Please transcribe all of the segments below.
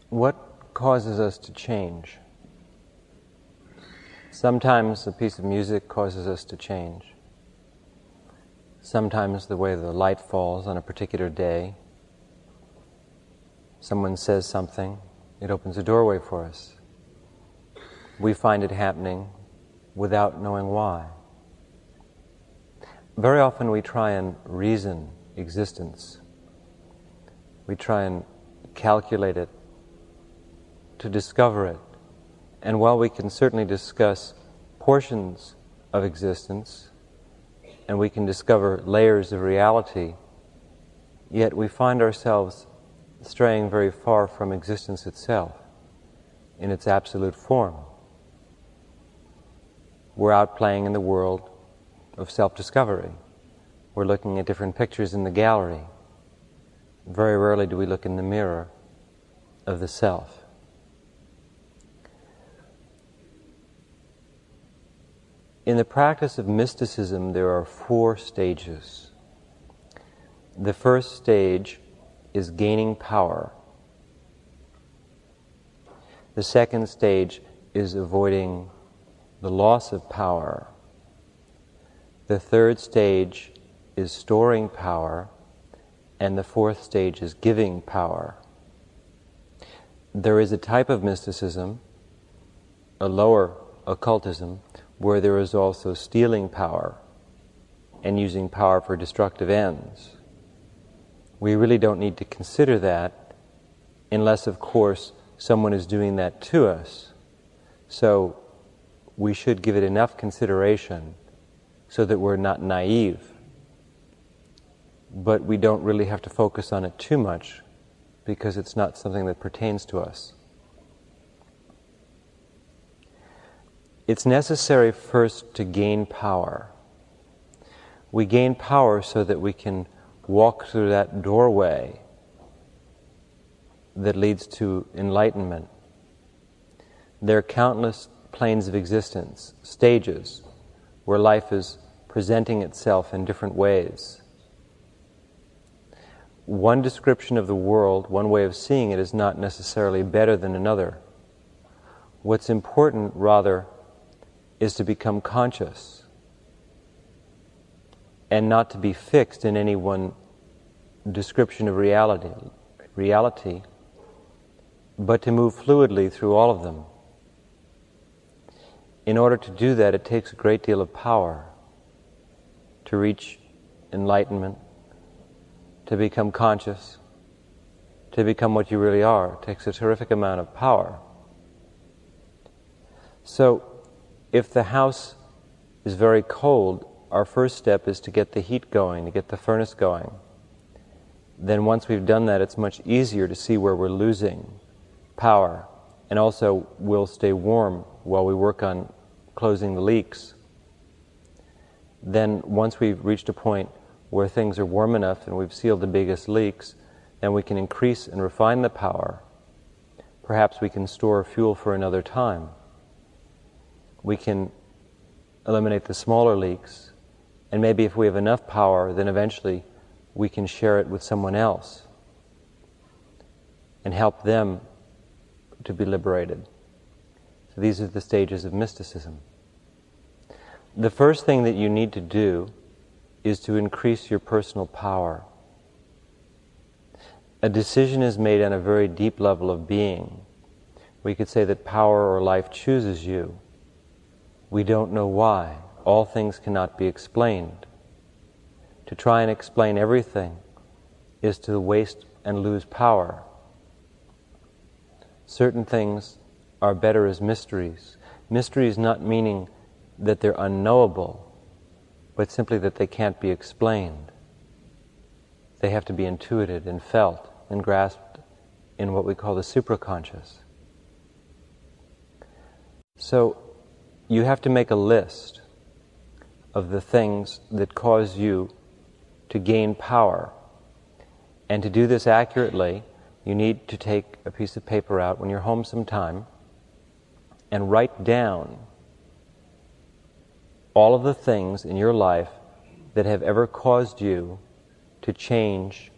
What causes us to change? Sometimes a piece of music causes us to change. Sometimes the way the light falls on a particular day. Someone says something, it opens a doorway for us. We find it happening without knowing why. Very often we try and reason existence. We try and calculate it, to discover it. And while we can certainly discuss portions of existence, and we can discover layers of reality, yet we find ourselves straying very far from existence itself, in its absolute form. We're out playing in the world of self-discovery. We're looking at different pictures in the gallery. Very rarely do we look in the mirror of the self. In the practice of mysticism, there are 4 stages. The first stage is gaining power. The second stage is avoiding the loss of power. The third stage is storing power. And the fourth stage is giving power. There is a type of mysticism, a lower occultism, where there is also stealing power and using power for destructive ends. We really don't need to consider that unless, of course, someone is doing that to us. So we should give it enough consideration so that we're not naive. But we don't really have to focus on it too much because it's not something that pertains to us. It's necessary first to gain power. We gain power so that we can walk through that doorway that leads to enlightenment. There are countless planes of existence, stages, where life is presenting itself in different ways. One description of the world, one way of seeing it, is not necessarily better than another. What's important, rather, is to become conscious and not to be fixed in any one description of reality, but to move fluidly through all of them. In order to do that, it takes a great deal of power to reach enlightenment, to become conscious, to become what you really are. It takes a terrific amount of power. So, if the house is very cold, our first step is to get the heat going, to get the furnace going. Then once we've done that, it's much easier to see where we're losing power. And also, we'll stay warm while we work on closing the leaks. Then, once we've reached a point where things are warm enough and we've sealed the biggest leaks, then we can increase and refine the power. Perhaps we can store fuel for another time. We can eliminate the smaller leaks, and maybe if we have enough power, then eventually we can share it with someone else and help them to be liberated. So these are the stages of mysticism. The first thing that you need to do is to increase your personal power. A decision is made on a very deep level of being. We could say that power or life chooses you. We don't know why. All things cannot be explained. To try and explain everything is to waste and lose power. Certain things are better as mysteries. Mysteries not meaning that they're unknowable, but simply that they can't be explained. They have to be intuited and felt and grasped in what we call the supraconscious. So, you have to make a list of the things that cause you to gain power. And to do this accurately, you need to take a piece of paper out when you're home sometime and write down all of the things in your life that have ever caused you to change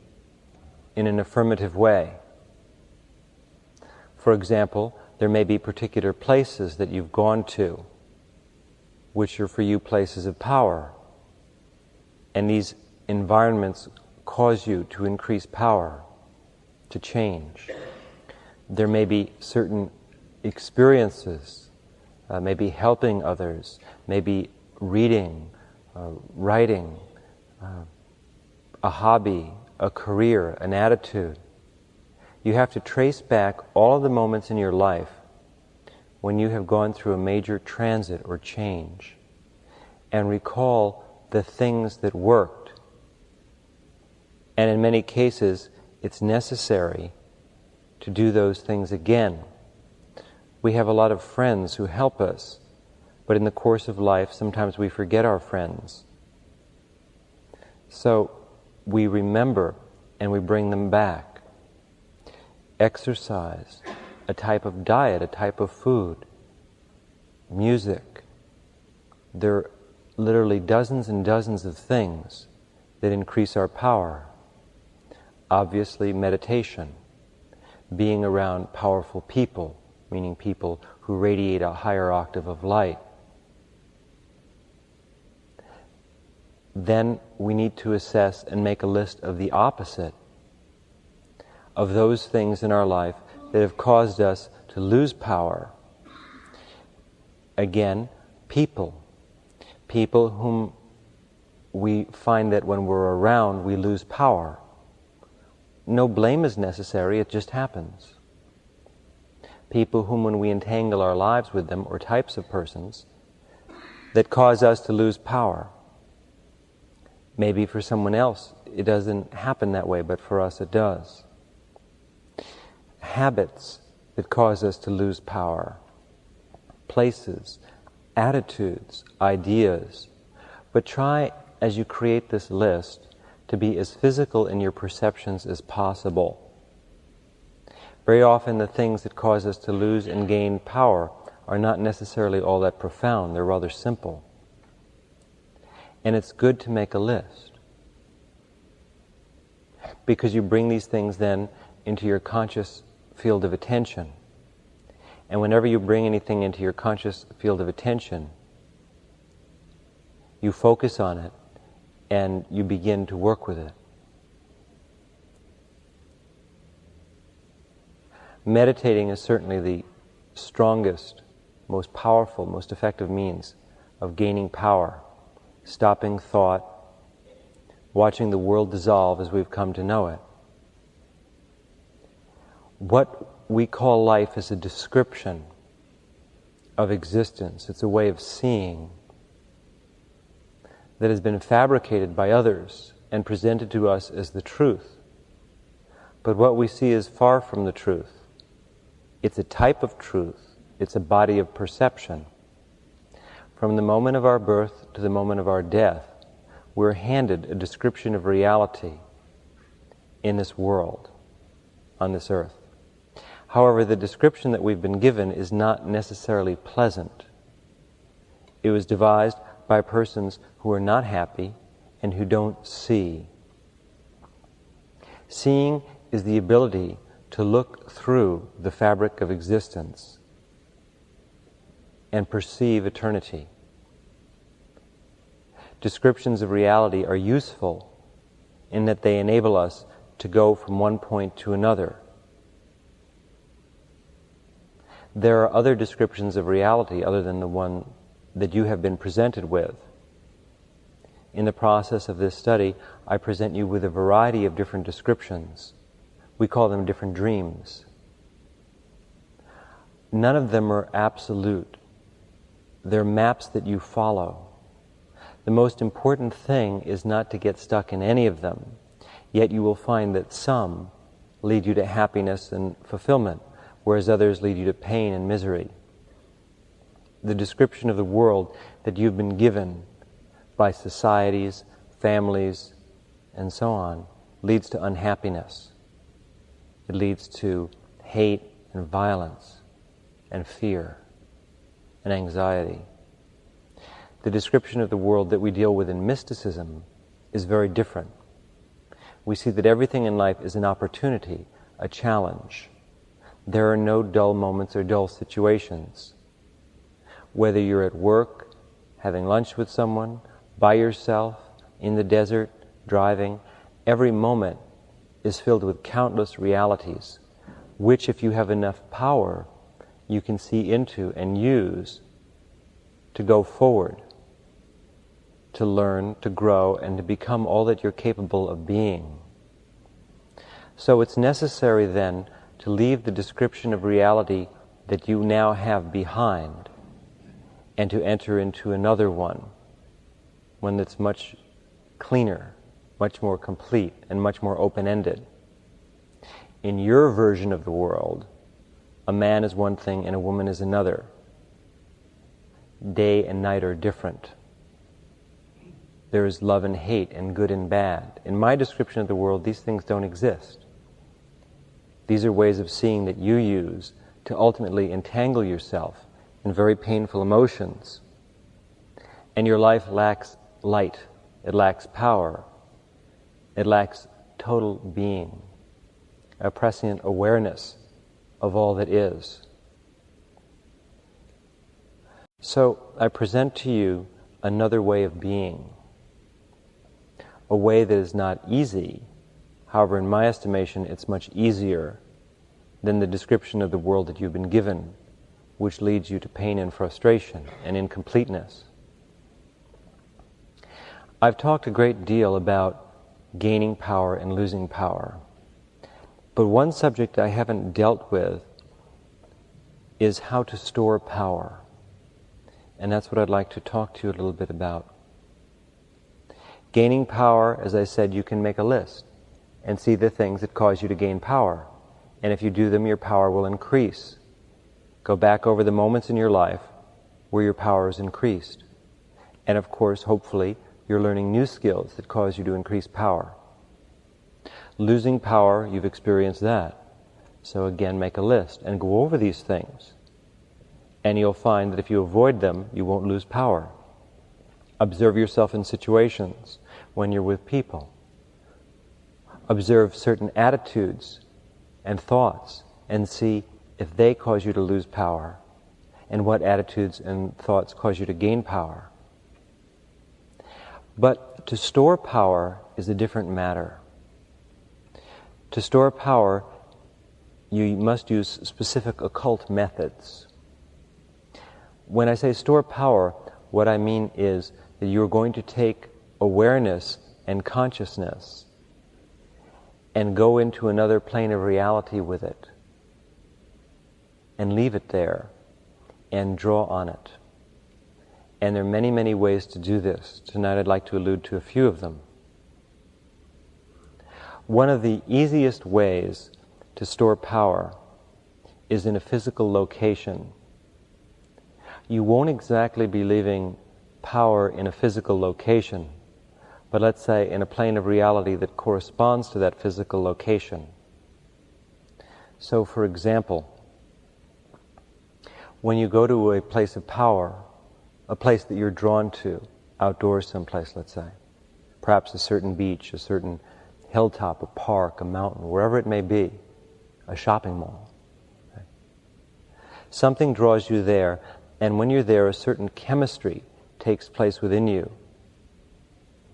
in an affirmative way. For example, there may be particular places that you've gone to, which are for you places of power. And these environments cause you to increase power, to change. There may be certain experiences, maybe helping others, maybe reading, writing, a hobby, a career, an attitude. You have to trace back all of the moments in your life when you have gone through a major transit or change and recall the things that worked. And in many cases, it's necessary to do those things again. We have a lot of friends who help us, but in the course of life, sometimes we forget our friends. So we remember and we bring them back. Exercise, a type of diet, a type of food, music. There are literally dozens and dozens of things that increase our power. Obviously, meditation, being around powerful people, meaning people who radiate a higher octave of light. Then we need to assess and make a list of the opposite of those things in our life that have caused us to lose power. Again, people whom we find that when we're around we lose power. No blame is necessary, it just happens. People whom when we entangle our lives with them, or types of persons that cause us to lose power. Maybe for someone else it doesn't happen that way, but for us it does. Habits that cause us to lose power. Places, attitudes, ideas. But try, as you create this list, to be as physical in your perceptions as possible. Very often the things that cause us to lose and gain power are not necessarily all that profound, they're rather simple. And it's good to make a list, because you bring these things then into your conscious field of attention. And whenever you bring anything into your conscious field of attention, you focus on it and you begin to work with it. Meditating is certainly the strongest, most powerful, most effective means of gaining power, stopping thought, watching the world dissolve as we've come to know it. What we call life is a description of existence. It's a way of seeing that has been fabricated by others and presented to us as the truth. But what we see is far from the truth. It's a type of truth. It's a body of perception. From the moment of our birth to the moment of our death, we're handed a description of reality in this world, on this earth. However, the description that we've been given is not necessarily pleasant. It was devised by persons who are not happy and who don't see. Seeing is the ability to look through the fabric of existence and perceive eternity. Descriptions of reality are useful in that they enable us to go from one point to another. There are other descriptions of reality other than the one that you have been presented with. In the process of this study, I present you with a variety of different descriptions. We call them different dreams. None of them are absolute. They're maps that you follow. The most important thing is not to get stuck in any of them, yet you will find that some lead you to happiness and fulfillment, whereas others lead you to pain and misery. The description of the world that you've been given by societies, families, and so on leads to unhappiness. It leads to hate and violence and fear and anxiety. The description of the world that we deal with in mysticism is very different. We see that everything in life is an opportunity, a challenge. there are no dull moments or dull situations. Whether you're at work, having lunch with someone, by yourself, in the desert, driving, every moment is filled with countless realities, which, if you have enough power, you can see into and use to go forward, to learn, to grow, and to become all that you're capable of being. So it's necessary then to leave the description of reality that you now have behind and to enter into another one that's much cleaner, much more complete, and much more open-ended. In your version of the world, a man is one thing and a woman is another. Day and night are different. There is love and hate and good and bad. In my description of the world, these things don't exist. These are ways of seeing that you use to ultimately entangle yourself in very painful emotions. And your life lacks light. It lacks power. It lacks total being, a prescient awareness of all that is. So I present to you another way of being, a way that is not easy. However, in my estimation, it's much easier than the description of the world that you've been given, which leads you to pain and frustration and incompleteness. I've talked a great deal about gaining power and losing power. But one subject I haven't dealt with is how to store power. And that's what I'd like to talk to you a little bit about. Gaining power, as I said, you can make a list and see the things that cause you to gain power. And if you do them, your power will increase. Go back over the moments in your life where your power is increased. And of course, hopefully, you're learning new skills that cause you to increase power. Losing power, you've experienced that. So again, make a list and go over these things. And you'll find that if you avoid them, you won't lose power. Observe yourself in situations when you're with people. Observe certain attitudes and thoughts and see if they cause you to lose power and what attitudes and thoughts cause you to gain power. But to store power is a different matter. To store power, you must use specific occult methods. When I say store power, what I mean is that you're going to take awareness and consciousness and go into another plane of reality with it and leave it there and draw on it. And there are many, many ways to do this. Tonight I'd like to allude to a few of them. One of the easiest ways to store power is in a physical location. You won't exactly be leaving power in a physical location, but let's say in a plane of reality that corresponds to that physical location. So, for example, when you go to a place of power, a place that you're drawn to, outdoors someplace, let's say, perhaps a certain beach, a certain hilltop, a park, a mountain, wherever it may be, a shopping mall. Okay? Something draws you there, and when you're there, a certain chemistry takes place within you.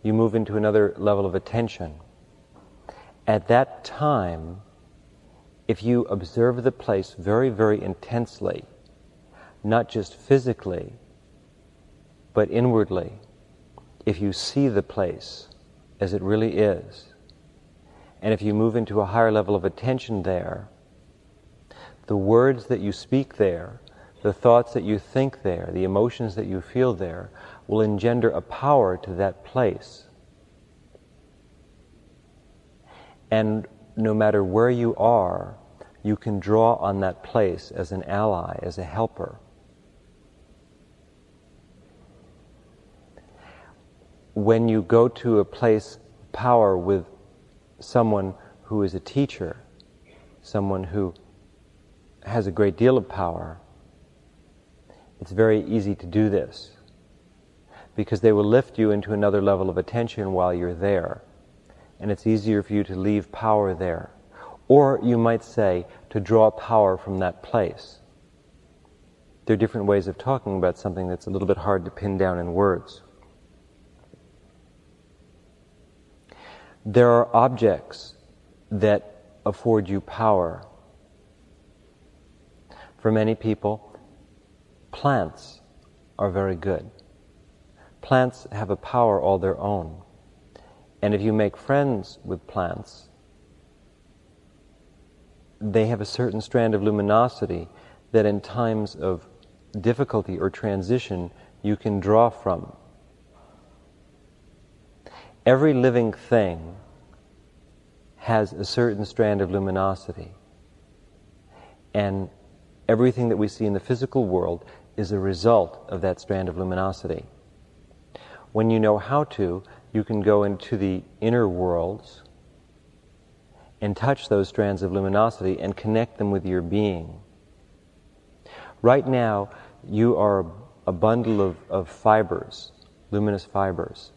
You move into another level of attention. At that time, if you observe the place very, very intensely, not just physically, but inwardly, if you see the place as it really is, and if you move into a higher level of attention there, the words that you speak there, the thoughts that you think there, the emotions that you feel there, will engender a power to that place. And no matter where you are, you can draw on that place as an ally, as a helper. When you go to a place of power with someone who is a teacher, someone who has a great deal of power, it's very easy to do this because they will lift you into another level of attention while you're there, and it's easier for you to leave power there. Or you might say, to draw power from that place. There are different ways of talking about something that's a little bit hard to pin down in words. There are objects that afford you power. For many people, plants are very good. Plants have a power all their own. And if you make friends with plants, they have a certain strand of luminosity that in times of difficulty or transition you can draw from. Every living thing has a certain strand of luminosity. And everything that we see in the physical world is a result of that strand of luminosity. When you know how to, you can go into the inner worlds and touch those strands of luminosity and connect them with your being. Right now, you are a bundle of fibers, luminous fibers.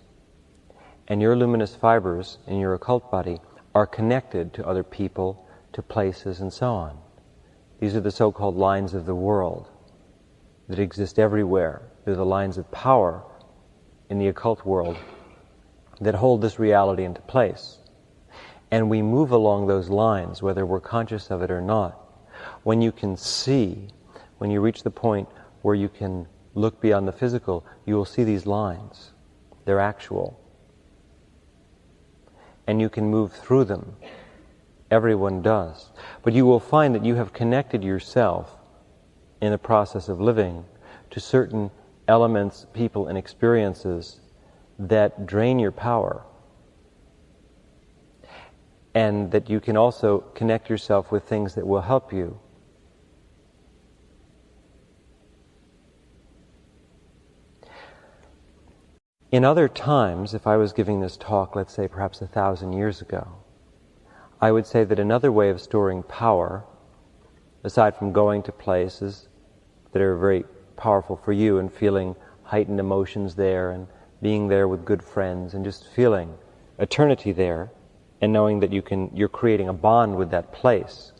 And your luminous fibers in your occult body are connected to other people, to places, and so on. These are the so-called lines of the world that exist everywhere. They're the lines of power in the occult world that hold this reality into place. And we move along those lines, whether we're conscious of it or not. When you can see, when you reach the point where you can look beyond the physical, you will see these lines. They're actual. And you can move through them. Everyone does. But you will find that you have connected yourself in the process of living to certain elements, people, and experiences that drain your power. And that you can also connect yourself with things that will help you. In other times, if I was giving this talk, let's say perhaps 1,000 years ago, I would say that another way of storing power, aside from going to places that are very powerful for you and feeling heightened emotions there and being there with good friends and just feeling eternity there and knowing that you're creating a bond with that place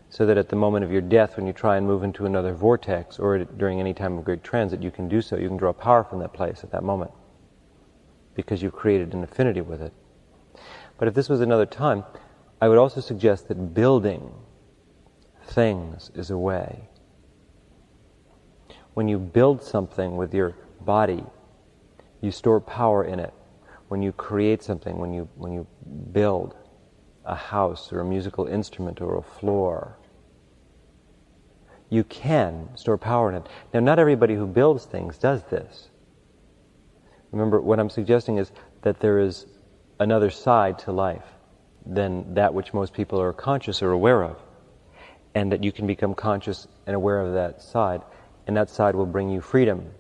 so that at the moment of your death, when you try and move into another vortex or during any time of great transit, you can do so. You can draw power from that place at that moment because you've created an affinity with it. But if this was another time, I would also suggest that building things is a way. When you build something with your body, you store power in it. When you create something, when you build a house or a musical instrument or a floor, you can store power in it. Now, not everybody who builds things does this. Remember, what I'm suggesting is that there is another side to life than that which most people are conscious or aware of, and that you can become conscious and aware of that side, and that side will bring you freedom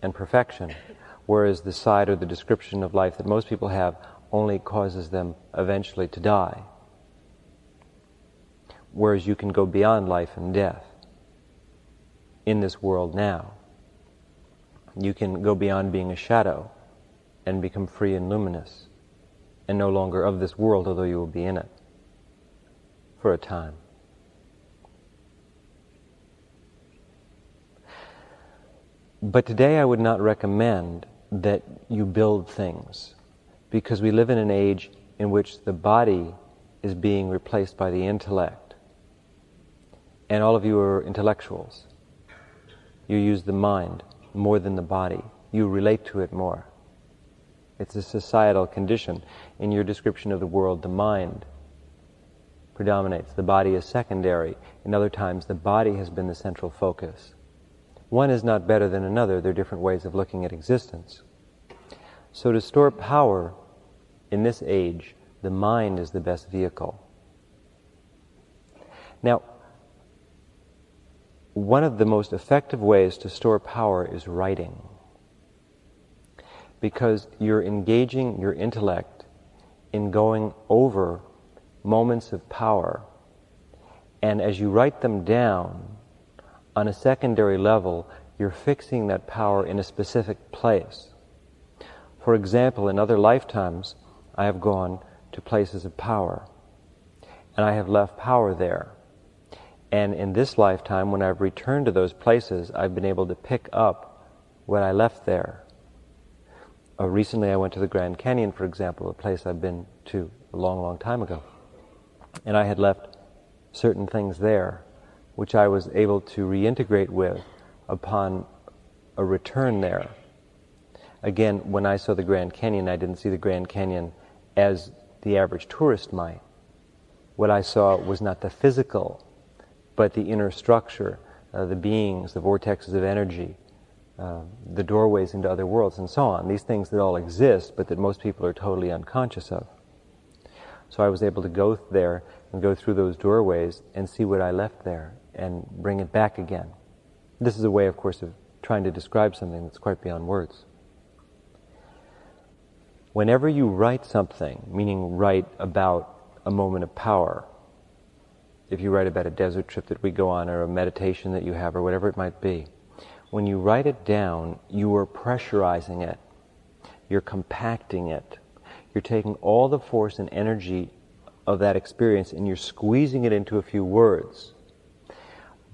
and perfection, whereas the side or the description of life that most people have only causes them eventually to die. Whereas you can go beyond life and death in this world now. You can go beyond being a shadow and become free and luminous and no longer of this world, although you will be in it for a time. But today I would not recommend that you build things, because we live in an age in which the body is being replaced by the intellect. And all of you are intellectuals. You use the mind more than the body. You relate to it more. It's a societal condition. In your description of the world, the mind predominates. The body is secondary. In other times, the body has been the central focus. One is not better than another. There are different ways of looking at existence. So to store power in this age, the mind is the best vehicle. Now, one of the most effective ways to store power is writing, because you're engaging your intellect in going over moments of power, and as you write them down, on a secondary level, you're fixing that power in a specific place. For example, in other lifetimes, I have gone to places of power. and I have left power there. And in this lifetime, when I've returned to those places, I've been able to pick up what I left there. Recently I went to the Grand Canyon, for example, a place I've been to a long, long time ago. And I had left certain things there, which I was able to reintegrate with upon a return there. Again, when I saw the Grand Canyon, I didn't see the Grand Canyon as the average tourist might. What I saw was not the physical, but the inner structure, the beings, the vortexes of energy, the doorways into other worlds, and so on. These things that all exist, but that most people are totally unconscious of. So I was able to go there and go through those doorways and see what I left there and bring it back again. This is a way, of course, of trying to describe something that's quite beyond words. Whenever you write something, meaning write about a moment of power, if you write about a desert trip that we go on, or a meditation that you have, or whatever it might be, when you write it down, you are pressurizing it. You're compacting it. You're taking all the force and energy of that experience and you're squeezing it into a few words.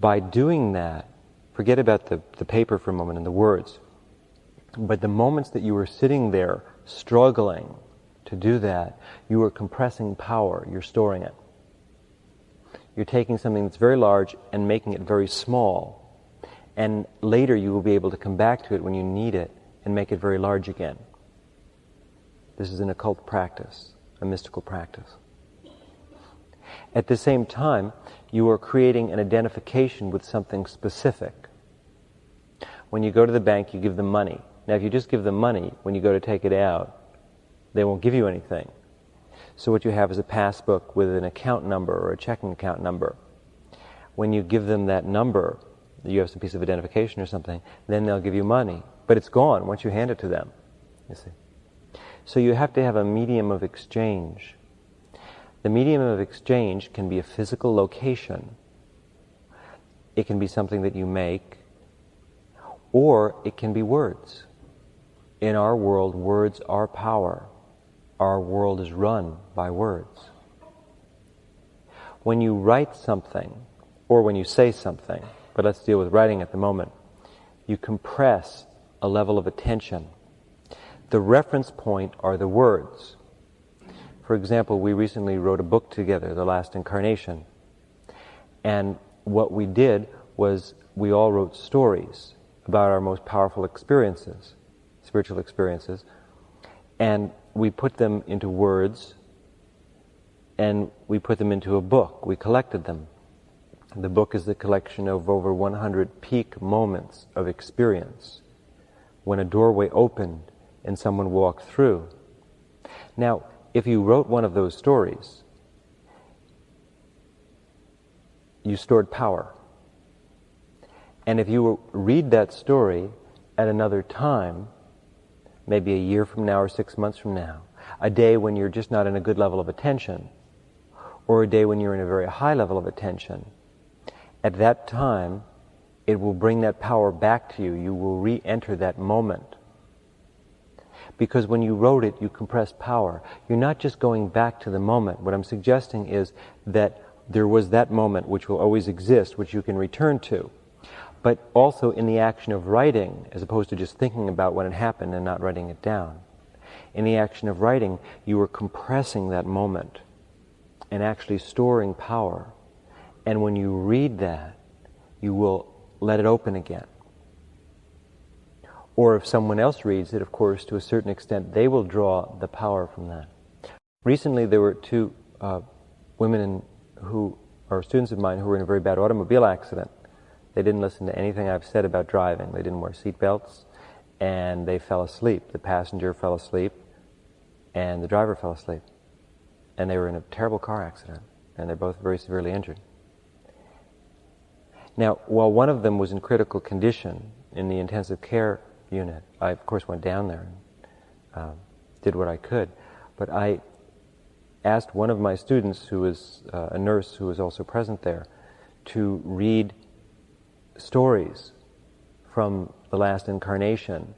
By doing that, forget about the paper for a moment and the words, but the moments that you were sitting there struggling to do that, you are compressing power, you're storing it. You're taking something that's very large and making it very small. And later you will be able to come back to it when you need it and make it very large again. This is an occult practice, a mystical practice. At the same time, you are creating an identification with something specific. When you go to the bank, you give them money. Now, if you just give them money, when you go to take it out, they won't give you anything. So what you have is a passbook with an account number or a checking account number. When you give them that number, you have some piece of identification or something, then they'll give you money. But it's gone once you hand it to them, you see. So you have to have a medium of exchange. The medium of exchange can be a physical location. It can be something that you make, or it can be words. In our world, words are power. Our world is run by words. When you write something, or when you say something, but let's deal with writing at the moment, you compress a level of attention. The reference point are the words. For example, we recently wrote a book together, The Last Incarnation. And what we did was we all wrote stories about our most powerful experiences, spiritual experiences, and we put them into words and we put them into a book. We collected them. The book is the collection of over 100 peak moments of experience when a doorway opened and someone walked through. Now, if you wrote one of those stories, you stored power. And if you read that story at another time, maybe a year from now or 6 months from now, a day when you're just not in a good level of attention, or a day when you're in a very high level of attention, at that time, it will bring that power back to you. You will re-enter that moment. Because when you wrote it, you compressed power. You're not just going back to the moment. What I'm suggesting is that there was that moment which will always exist, which you can return to. But also in the action of writing, as opposed to just thinking about when it happened and not writing it down. In the action of writing, you are compressing that moment and actually storing power. And when you read that, you will let it open again. Or if someone else reads it, of course, to a certain extent, they will draw the power from that. Recently, there were two women who are students of mine who were in a very bad automobile accident. They didn't listen to anything I've said about driving. They didn't wear seat belts, and they fell asleep. The passenger fell asleep, and the driver fell asleep. And they were in a terrible car accident, and they're both very severely injured. Now, while one of them was in critical condition in the intensive care unit, I, of course, went down there and did what I could. But I asked one of my students, who was a nurse who was also present there, to read stories from the last incarnation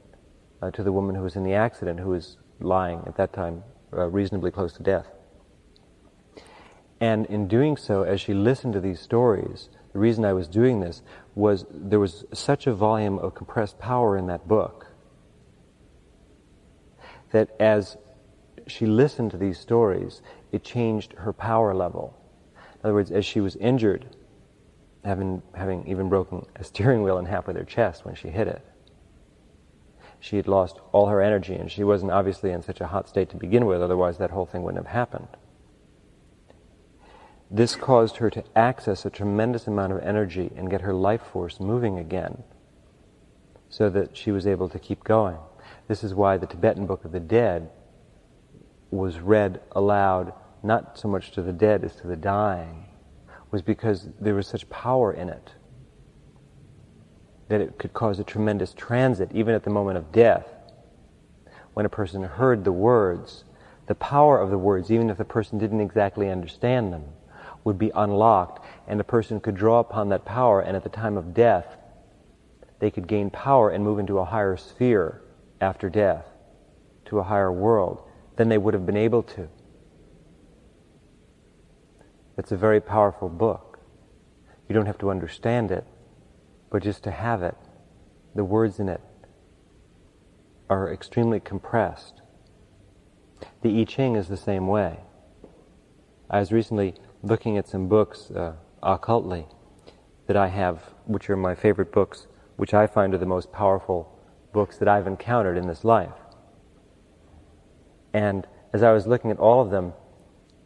to the woman who was in the accident, who was lying at that time reasonably close to death. And in doing so, as she listened to these stories, the reason I was doing this was there was such a volume of compressed power in that book that as she listened to these stories, it changed her power level. In other words, as she was injured, having even broken a steering wheel in half with her chest when she hit it, she had lost all her energy, and she wasn't obviously in such a hot state to begin with, otherwise that whole thing wouldn't have happened. This caused her to access a tremendous amount of energy and get her life force moving again, so that she was able to keep going. This is why the Tibetan Book of the Dead was read aloud, not so much to the dead as to the dying, was because there was such power in it that it could cause a tremendous transit, even at the moment of death. When a person heard the words, the power of the words, even if the person didn't exactly understand them, would be unlocked, and the person could draw upon that power, and at the time of death, they could gain power and move into a higher sphere after death, to a higher world, than they would have been able to. It's a very powerful book. You don't have to understand it, but just to have it. The words in it are extremely compressed. The I Ching is the same way. I was recently looking at some books, occultly, that I have, which are my favorite books, which I find are the most powerful books that I've encountered in this life. And as I was looking at all of them,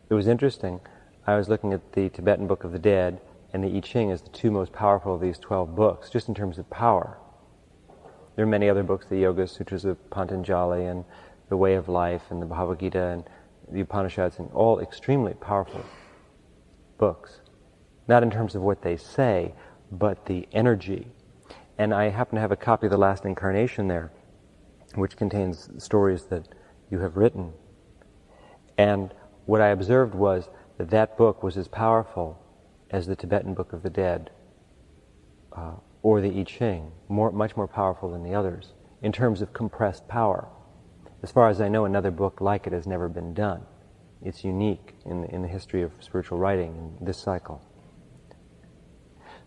it was interesting. I was looking at the Tibetan Book of the Dead and the I Ching as the two most powerful of these 12 books, just in terms of power. There are many other books, the Yoga Sutras of Patanjali and the Way of Life and the Bhagavad Gita and the Upanishads, and all extremely powerful books. Not in terms of what they say, but the energy. And I happen to have a copy of The Last Incarnation there, which contains stories that you have written. And what I observed was that that book was as powerful as the Tibetan Book of the Dead or the I Ching, much more powerful than the others in terms of compressed power. As far as I know, another book like it has never been done. It's unique in the history of spiritual writing in this cycle.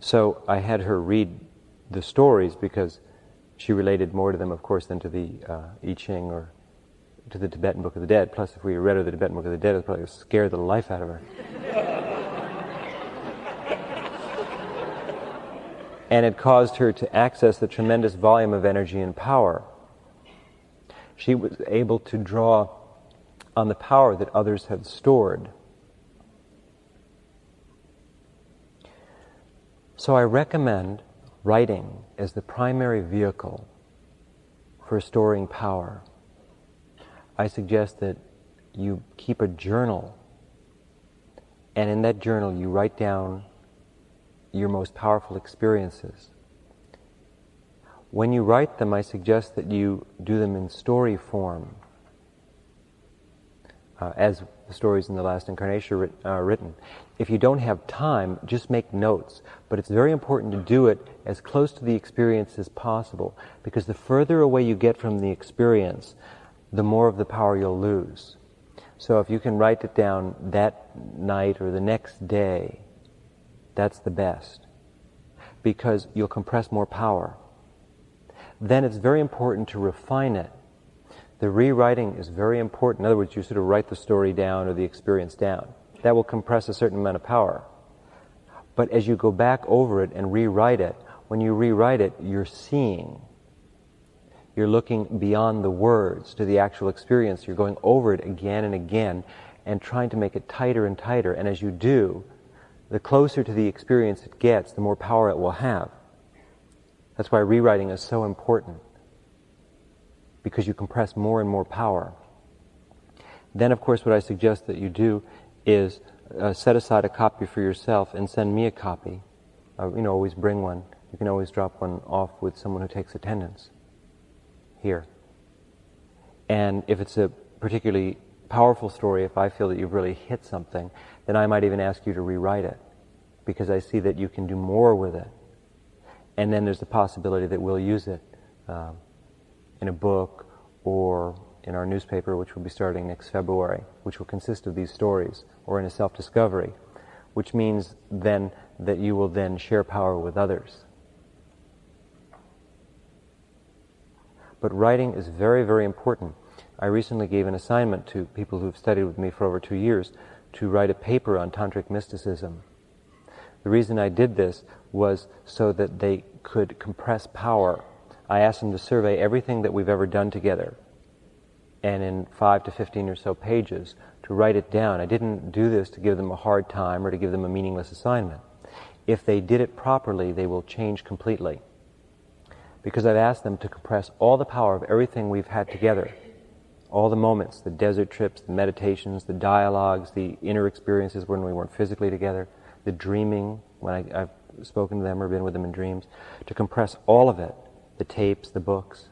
So I had her read the stories because she related more to them, of course, than to the I Ching or to the Tibetan Book of the Dead. Plus, if we read her the Tibetan Book of the Dead, it would probably scare the life out of her. And it caused her to access the tremendous volume of energy and power. She was able to draw on the power that others had stored. So I recommend writing as the primary vehicle for storing power. I suggest that you keep a journal, and in that journal you write down your most powerful experiences. When you write them, I suggest that you do them in story form, as the stories in The Last Incarnation are written. If you don't have time, just make notes, but it's very important to do it as close to the experience as possible, because the further away you get from the experience, the more of the power you'll lose. So if you can write it down that night or the next day, that's the best, because you'll compress more power. Then it's very important to refine it. The rewriting is very important. In other words, you sort of write the story down or the experience down. That will compress a certain amount of power. But as you go back over it and rewrite it, when you rewrite it, you're seeing. You're looking beyond the words to the actual experience. You're going over it again and again and trying to make it tighter and tighter. And as you do, the closer to the experience it gets, the more power it will have. That's why rewriting is so important, because you compress more and more power. Then, of course, what I suggest that you do is set aside a copy for yourself and send me a copy. Always bring one. You can always drop one off with someone who takes attendance here. And if it's a particularly powerful story, if I feel that you've really hit something, then I might even ask you to rewrite it, because I see that you can do more with it. And then there's the possibility that we'll use it in a book or in our newspaper, which will be starting next February, which will consist of these stories, or in a self-discovery, which means then that you will then share power with others. But writing is very, very important. I recently gave an assignment to people who've studied with me for over 2 years to write a paper on tantric mysticism. The reason I did this was so that they could compress power. I asked them to survey everything that we've ever done together, and in 5 to 15 or so pages, to write it down. I didn't do this to give them a hard time or to give them a meaningless assignment. If they did it properly, they will change completely. Because I've asked them to compress all the power of everything we've had together, all the moments, the desert trips, the meditations, the dialogues, the inner experiences when we weren't physically together, the dreaming, when I've spoken to them or been with them in dreams, to compress all of it, the tapes, the books.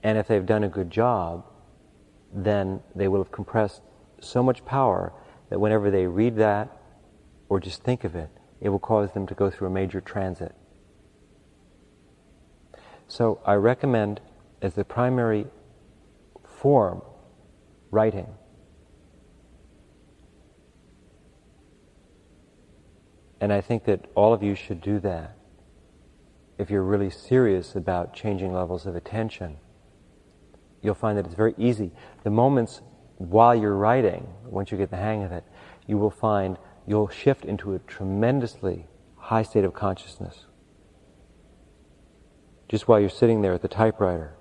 And if they've done a good job, then they will have compressed so much power that whenever they read that or just think of it, it will cause them to go through a major transit. So I recommend, as the primary form, writing. And I think that all of you should do that if you're really serious about changing levels of attention. You'll find that it's very easy. The moments while you're writing, once you get the hang of it, you will find you'll shift into a tremendously high state of consciousness. Just while you're sitting there at the typewriter,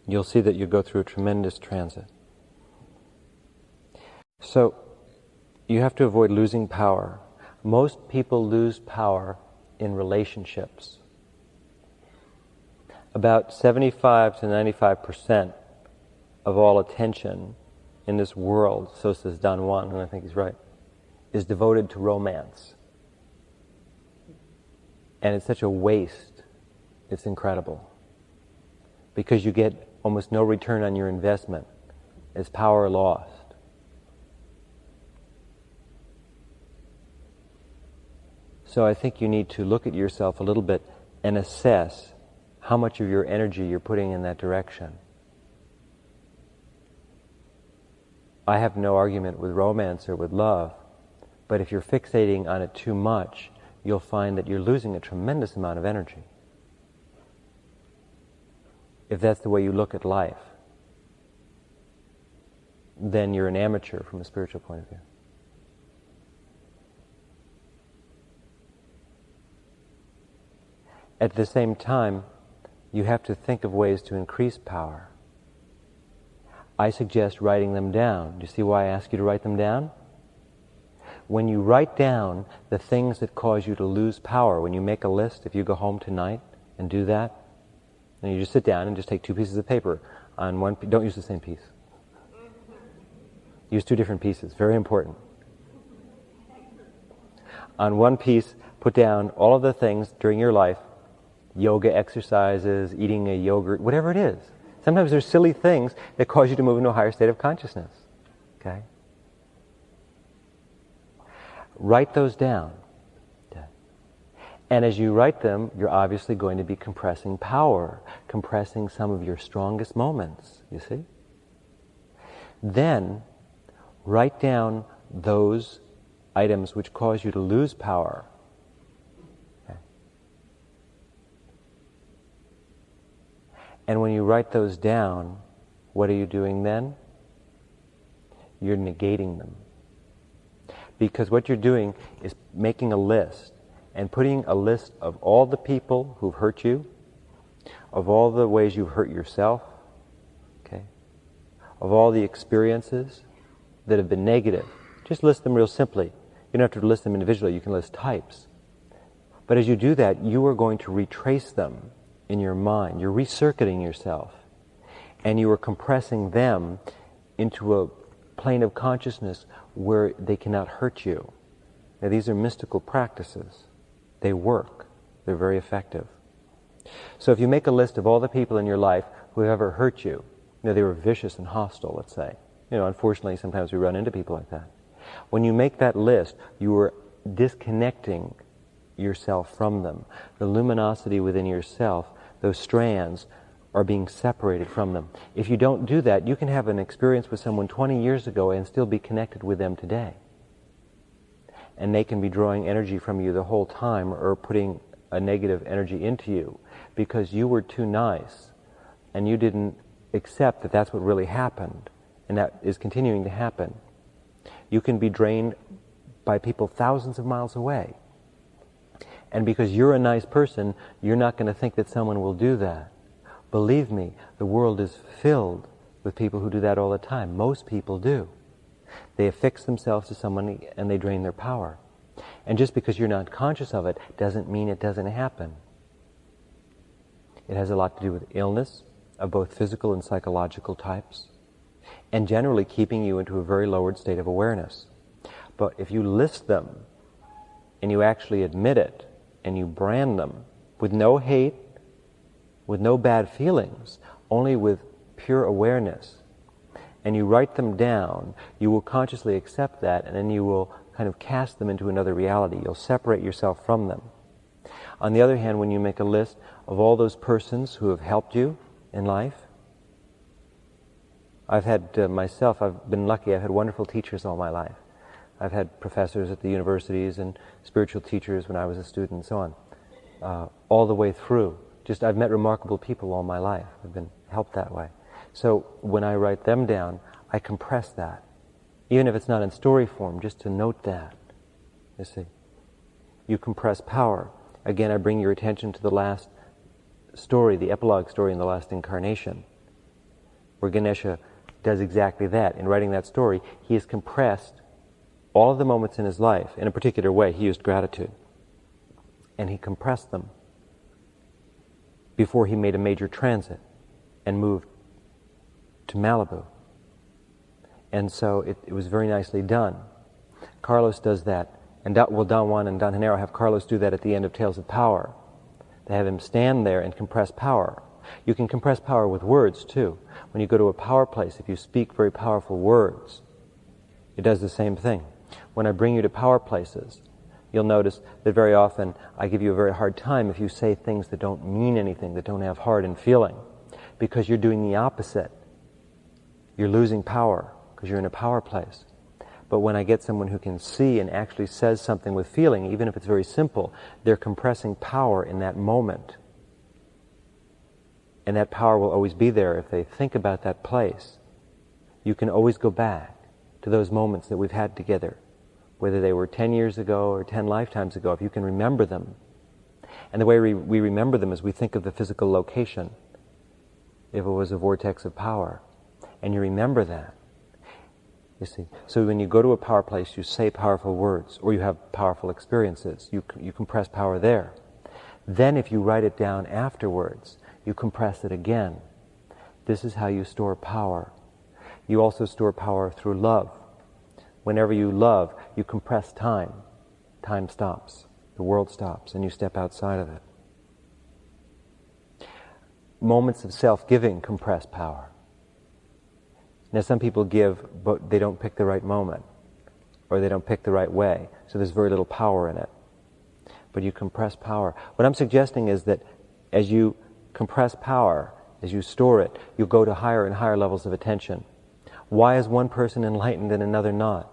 you'll see that you go through a tremendous transit. So, you have to avoid losing power. Most people lose power in relationships. About 75 to 95% of all attention in this world, so says Don Juan, and I think he's right, is devoted to romance. And it's such a waste, it's incredible. Because you get almost no return on your investment. It's power lost. So I think you need to look at yourself a little bit and assess how much of your energy you're putting in that direction. I have no argument with romance or with love, but if you're fixating on it too much, you'll find that you're losing a tremendous amount of energy. If that's the way you look at life, then you're an amateur from a spiritual point of view. At the same time, you have to think of ways to increase power. I suggest writing them down. Do you see why I ask you to write them down? When you write down the things that cause you to lose power, when you make a list, if you go home tonight and do that, and you just sit down and just take 2 pieces of paper on one, don't use the same piece. Use 2 different pieces, very important. On one piece, put down all of the things during your life, yoga exercises, eating a yogurt, whatever it is. Sometimes there's silly things that cause you to move into a higher state of consciousness. Okay? Write those down. And as you write them, you're obviously going to be compressing power, compressing some of your strongest moments, you see? Then, write down those items which cause you to lose power. Okay. And when you write those down, what are you doing then? You're negating them. Because what you're doing is making a list, and putting a list of all the people who've hurt you, of all the ways you've hurt yourself, okay, of all the experiences that have been negative. Just list them real simply. You don't have to list them individually, you can list types. But as you do that, you are going to retrace them in your mind. You're recircuiting yourself. And you are compressing them into a plane of consciousness where they cannot hurt you. Now, these are mystical practices. They work. They're very effective. So if you make a list of all the people in your life who have ever hurt you, they were vicious and hostile, let's say. Unfortunately, sometimes we run into people like that. When you make that list, you are disconnecting yourself from them. The luminosity within yourself those strands, are being separated from them. If you don't do that, you can have an experience with someone 20 years ago and still be connected with them today. And they can be drawing energy from you the whole time, or putting a negative energy into you because you were too nice and you didn't accept that that's what really happened, and that is continuing to happen. You can be drained by people thousands of miles away. And because you're a nice person, you're not going to think that someone will do that. Believe me, the world is filled with people who do that all the time. Most people do. They affix themselves to someone and they drain their power. And just because you're not conscious of it doesn't mean it doesn't happen. It has a lot to do with illness of both physical and psychological types, and generally keeping you into a very lowered state of awareness. But if you list them and you actually admit it and you brand them with no hate, with no bad feelings, only with pure awareness, and you write them down, you will consciously accept that, and then you will kind of cast them into another reality. You'll separate yourself from them. On the other hand, when you make a list of all those persons who have helped you in life, I've had I've been lucky, I've had wonderful teachers all my life. I've had professors at the universities and spiritual teachers when I was a student and so on, all the way through. I've met remarkable people all my life. I've been helped that way. So when I write them down, I compress that. Even if it's not in story form, just to note that. You see. You compress power. Again, I bring your attention to the last story, the epilogue story in the last incarnation, where Ganesha does exactly that. In writing that story, he has compressed all of the moments in his life in a particular way. He used gratitude. And he compressed them before he made a major transit and moved to Malibu. And so it was very nicely done. Carlos does that. And Don Juan and Don Genaro have Carlos do that at the end of Tales of Power. They have him stand there and compress power. You can compress power with words too. When you go to a power place, if you speak very powerful words, it does the same thing. When I bring you to power places, you'll notice that very often I give you a very hard time if you say things that don't mean anything, that don't have heart and feeling, because you're doing the opposite. You're losing power because you're in a power place. But when I get someone who can see and actually says something with feeling, even if it's very simple, they're compressing power in that moment. And that power will always be there if they think about that place. You can always go back to those moments that we've had together, whether they were 10 years ago or 10 lifetimes ago, if you can remember them. And the way we remember them is we think of the physical location, if it was a vortex of power. And you remember that. You see, so when you go to a power place, you say powerful words, or you have powerful experiences. You compress power there. Then if you write it down afterwards, you compress it again. This is how you store power. You also store power through love. Whenever you love, you compress time. Time stops. The world stops, and you step outside of it. Moments of self-giving compress power. Now, some people give, but they don't pick the right moment, or they don't pick the right way, so there's very little power in it. But you compress power. What I'm suggesting is that as you compress power, as you store it, you go to higher and higher levels of attention. Why is one person enlightened and another not?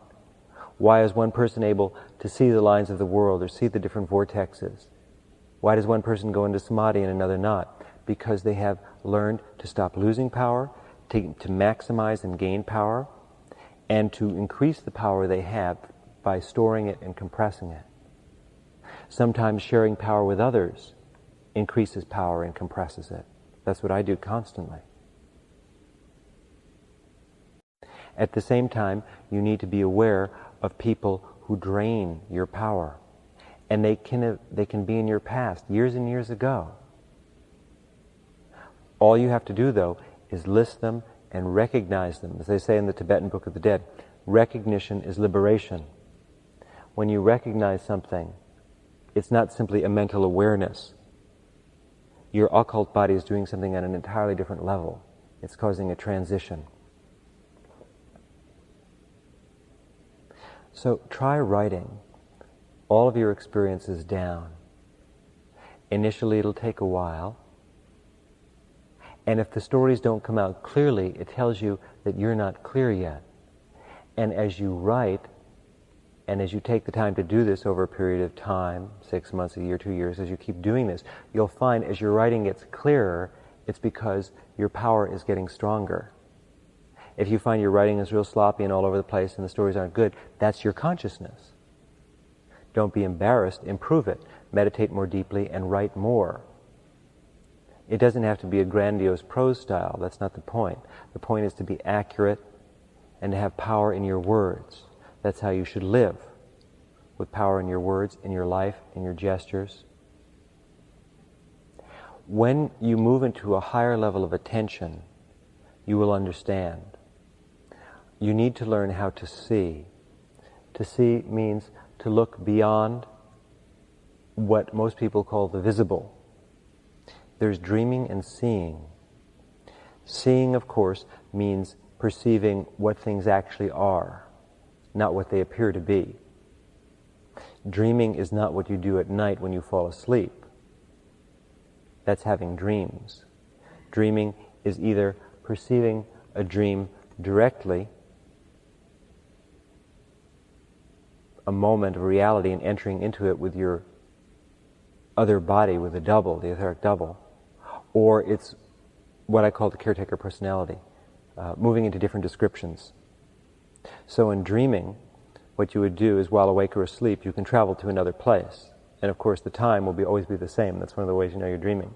Why is one person able to see the lines of the world or see the different vortexes? Why does one person go into samadhi and another not? Because they have learned to stop losing power, to maximize and gain power, and to increase the power they have by storing it and compressing it. Sometimes sharing power with others increases power and compresses it. That's what I do constantly. At the same time, you need to be aware of people who drain your power. And they can be in your past, years and years ago. All you have to do, though, is list them and recognize them. As they say in the Tibetan Book of the Dead, recognition is liberation. When you recognize something, it's not simply a mental awareness. Your occult body is doing something at an entirely different level. It's causing a transition. So try writing all of your experiences down. Initially it'll take a while, And if the stories don't come out clearly, it tells you that you're not clear yet. And as you write, and as you take the time to do this over a period of time, 6 months, a year, 2 years, as you keep doing this, you'll find as your writing gets clearer, it's because your power is getting stronger. If you find your writing is real sloppy and all over the place and the stories aren't good, that's your consciousness. Don't be embarrassed, improve it. Meditate more deeply and write more. It doesn't have to be a grandiose prose style, that's not the point. The point is to be accurate and to have power in your words. That's how you should live, with power in your words, in your life, in your gestures. When you move into a higher level of attention, you will understand. You need to learn how to see. To see means to look beyond what most people call the visible. There's dreaming and seeing. Seeing, of course, means perceiving what things actually are, not what they appear to be. Dreaming is not what you do at night when you fall asleep. That's having dreams. Dreaming is either perceiving a dream directly, a moment of reality, and entering into it with your other body, with a double, the etheric double, or it's what I call the caretaker personality, moving into different descriptions. So in dreaming, what you would do is while awake or asleep, you can travel to another place. And of course the time will always be the same. That's one of the ways you know you're dreaming.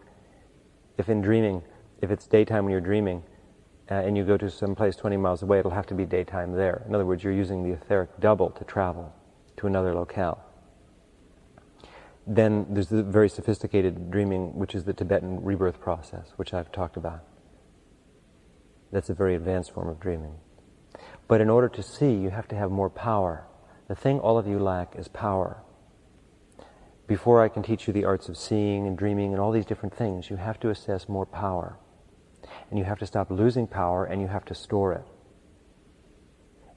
If in dreaming, if it's daytime when you're dreaming, and you go to some place 20 miles away, it'll have to be daytime there. In other words, you're using the etheric double to travel to another locale. Then there's the very sophisticated dreaming, which is the Tibetan rebirth process, which I've talked about. That's a very advanced form of dreaming. But in order to see, you have to have more power. The thing all of you lack is power. Before I can teach you the arts of seeing and dreaming and all these different things, you have to assess more power. And you have to stop losing power, and you have to store it.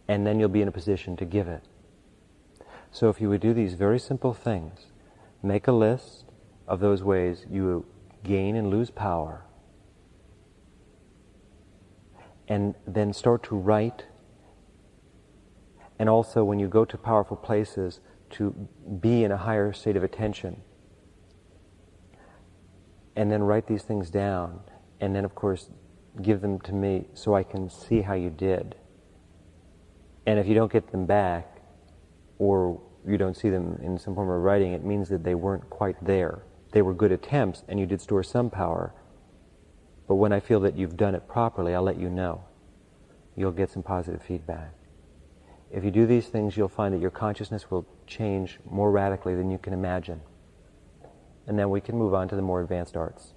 And then you'll be in a position to give it. So if you would do these very simple things, make a list of those ways you gain and lose power, and then start to write. And also, when you go to powerful places, to be in a higher state of attention. And then write these things down. And then, of course, give them to me so I can see how you did. And if you don't get them back, or you don't see them in some form of writing, it means that they weren't quite there. They were good attempts, and you did store some power. But when I feel that you've done it properly, I'll let you know. You'll get some positive feedback. If you do these things, you'll find that your consciousness will change more radically than you can imagine. And then we can move on to the more advanced arts.